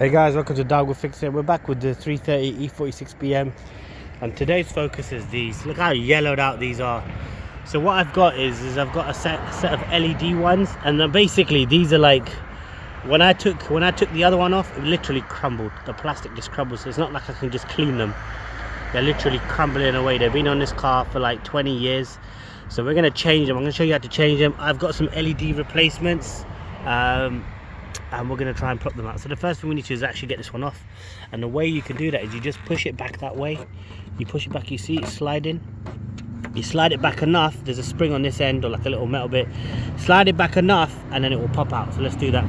Hey guys, welcome to Dog Will Fix It. We're back with the 330 E46 BM, and today's focus is these. Look how yellowed out these are. So what I've got is I've got a set of LED ones, and then basically these are like, when I took the other one off, it literally crumbled. The plastic just crumbled, so it's not like I can just clean them. They're literally crumbling away. They've been on this car for like 20 years. So we're going to change them. I'm going to show you how to change them. I've got some LED replacements. And we're going to try and pop them out. So the first thing we need to do is actually get this one off, and the way you can do that is you just push it back that way. You push it back, you see it sliding, you slide it back enough, there's a spring on this end or like a little metal bit, slide it back enough and then it will pop out. So let's do that.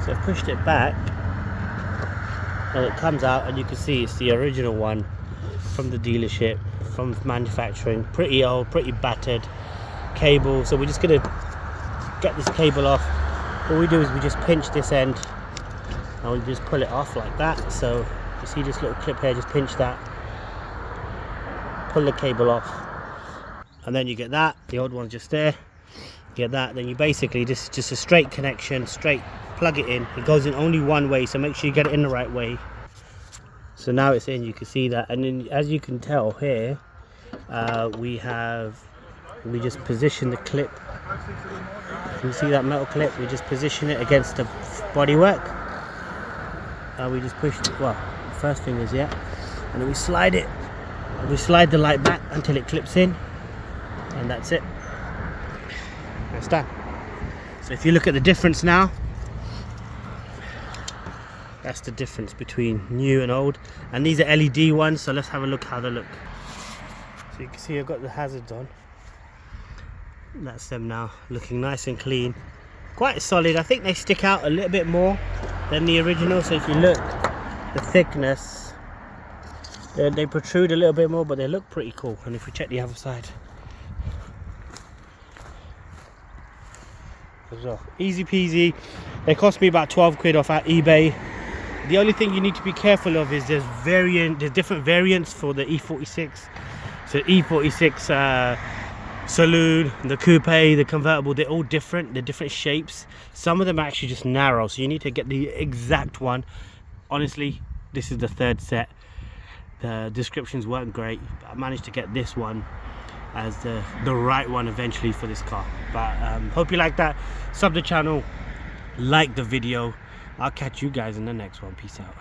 So I've pushed it back and it comes out, and you can see it's the original one from the dealership, from manufacturing. Pretty old, pretty battered cable. So we're just going to get this cable off. All we do is we just pinch this end and we just pull it off like that. So you see this little clip here, just pinch that, pull the cable off, and then you get that. The old one's just there, you get that. Then you basically just a straight connection, straight plug it in. It goes in only one way, so make sure you get it in the right way. So now it's in, you can see that. And then as you can tell here, we just position the clip. You see that metal clip? We just position it against the bodywork. We just push it. Well, the first thing is and then we slide it. We slide the light back until it clips in, and that's it. That's done. So if you look at the difference now, that's the difference between new and old. And these are LED ones, so let's have a look how they look. So you can see I've got the hazards on. That's them now, looking nice and clean, quite solid. I think they stick out a little bit more than the original. So if you look, the thickness, they protrude a little bit more, but they look pretty cool. And if we check the other side as well, easy peasy. They cost me about 12 quid off at eBay. The only thing you need to be careful of is there's different variants for the E46. So E46 saloon, the coupe, the convertible, they're all different. They're different shapes. Some of them are actually just narrow, so you need to get the exact one. Honestly, this is the third set. The descriptions weren't great, but I managed to get this one as the right one eventually for this car. But hope you like that. Sub the channel, like the video. I'll catch you guys in the next one. Peace out.